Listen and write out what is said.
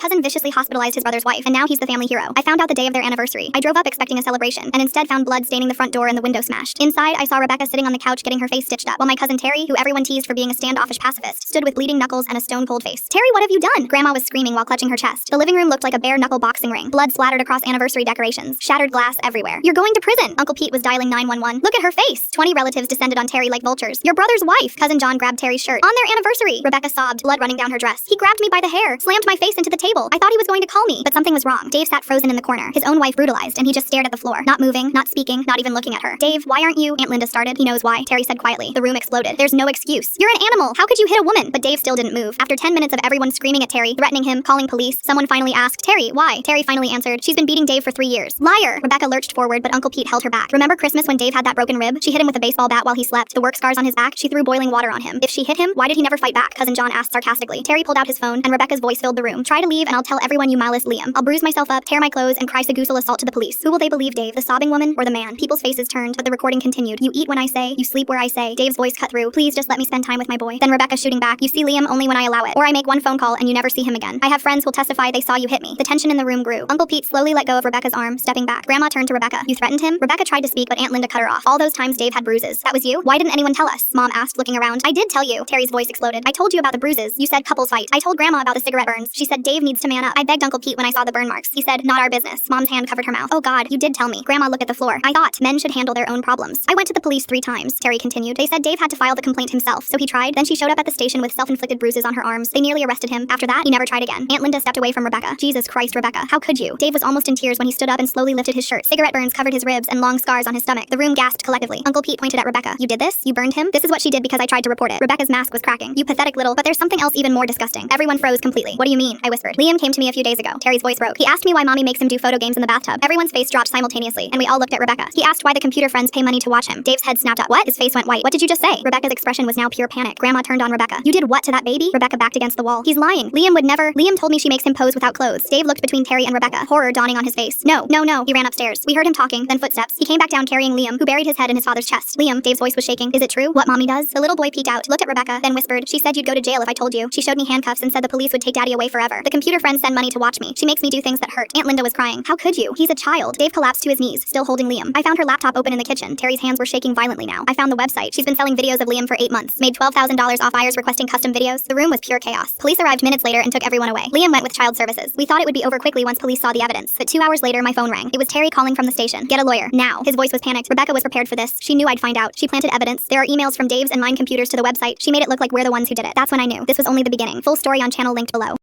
cousin viciously hospitalized his brother's wife, and now he's the family hero. I found out the day of their anniversary. I drove up expecting a celebration, and instead found blood staining the front door and the window smashed. Inside, I saw Rebecca sitting on the couch getting her face stitched up, while my cousin Terry, who everyone teased for being a standoffish pacifist, stood with bleeding knuckles and a stone-cold face. "Terry, what have you done?" Grandma was screaming while clutching her chest. The living room looked like a bare-knuckle boxing ring. Blood splattered across anniversary decorations. Shattered glass everywhere. "You're going to prison!" Uncle Pete was dialing 911. "Look at her face!" 20 relatives descended on Terry like vultures. "Your brother's wife!" Cousin John grabbed Terry's shirt. "On their anniversary!" Rebecca sobbed, blood running down her dress. "He grabbed me by the hair, slammed my face into the table. I thought he was going to call me, but something was wrong." Dave sat frozen in the corner, his own wife brutalized, and he just stared at the floor, not moving, not speaking, not even looking at her. "Dave, why aren't you?" Aunt Linda started. "He knows why," Terry said quietly. The room exploded. "There's no excuse. You're an animal. How could you hit a woman?" But Dave still didn't move. After 10 minutes of everyone screaming at Terry, threatening him, calling police, someone finally asked, "Terry, why?" Terry finally answered, "She's been beating Dave for 3 years." "Liar!" Rebecca lurched forward, but Uncle Pete held her back. "Remember Christmas when Dave had that broken rib? She hit him with a baseball bat while he slept. The work scars on his back? She threw boiling water on him. If she hit him, why did he never fight back?" Cousin John asked sarcastically. Terry pulled out his phone, and Rebecca's voice filled the room. "Try to leave, and I'll tell everyone you malice Liam. I'll bruise myself up, tear my clothes, and cry Segusul assault to the police. Who will they believe, Dave? The sobbing woman or the man?" People's faces turned, but the recording continued. "You eat when I say, you sleep where I say." Dave's voice cut through. "Please just let me spend time with my boy." Then Rebecca shooting back. "You see Liam only when I allow it. Or I make one phone call and you never see him again. I have friends who'll testify they saw you hit me." The tension in the room grew. Uncle Pete slowly let go of Rebecca's arm, stepping back. Grandma turned to Rebecca. "You threatened him?" Rebecca tried to speak, but Aunt Linda cut her off. "All those times Dave had bruises. That was you? Why didn't anyone tell us?" Mom asked, looking around. "I did tell you." Terry's voice exploded. "I told you about the bruises. You said couples fight. I told Grandma about the cigarette burns. She said Dave needs to man up. I begged Uncle Pete when I saw the burn marks. He said, 'Not our business.'" Mom's hand covered her mouth. "Oh God, you did tell me." Grandma looked at the floor. "I thought men should handle their own problems. I went to the police 3 times," Terry continued. "They said Dave had to file the complaint himself, so he tried. Then she showed up at the station with self-inflicted bruises on her arms. They nearly arrested him. After that, he never tried again." Aunt Linda stepped away from Rebecca. "Jesus Christ, Rebecca, how could you?" Dave was almost in tears when he stood up and slowly lifted his shirt. Cigarette burns covered his ribs and long scars on his stomach. The room gasped collectively. Uncle Pete pointed at Rebecca. "You did this? You burned him? This is what she did because I tried to report it." Rebecca's mask was cracking. "You pathetic little..." But there's something else even more disgusting. Everyone froze completely. "What do you mean?" I whispered. "Liam came to me a few days ago." Terry's voice broke. "He asked me why mommy makes him do photo games in the bathtub." Everyone's face dropped simultaneously, and we all looked at Rebecca. "He asked why the computer friends pay money to watch him." Dave's head snapped up. "What?" His face went white. "What did you just say?" Rebecca's expression was now pure panic. Grandma turned on Rebecca. "You did what to that baby?" Rebecca backed against the wall. "He's lying. Liam would never..." "Liam told me she makes him pose without clothes." Dave looked between Terry and Rebecca, horror dawning on his face. No. He ran upstairs. We heard him talking, then footsteps. He came back down carrying Liam, who buried his head in his father's chest. "Liam," Dave's voice was shaking. "Is it true? What mommy does?" The little boy peeked out, looked at Rebecca, then whispered, "She said you'd go to jail if I told you. She showed me handcuffs and said the police would take daddy away forever. The computer friends send money to watch me. She makes me do things that hurt." Aunt Linda was crying. "How could you? He's a child." Dave collapsed to his knees, still holding Liam. I found her laptop open in the kitchen. Terry's hands were shaking violently now. I found the website. She's been selling videos of Liam for 8 months. Made $12,000 off buyers requesting custom videos. The room was pure chaos. Police arrived minutes later and took everyone away. Liam went with child services. We thought it would be over quickly once police saw the evidence, but 2 hours later my phone rang. It was Terry calling from the station. "Get a lawyer. Now." His voice was panicked. Rebecca was prepared for this. She knew I'd find out. She planted evidence. There are emails from Dave's and mine computers to the website. She made it look like we're the ones who did it. That's when I knew. This was only the beginning. Full story on channel linked below.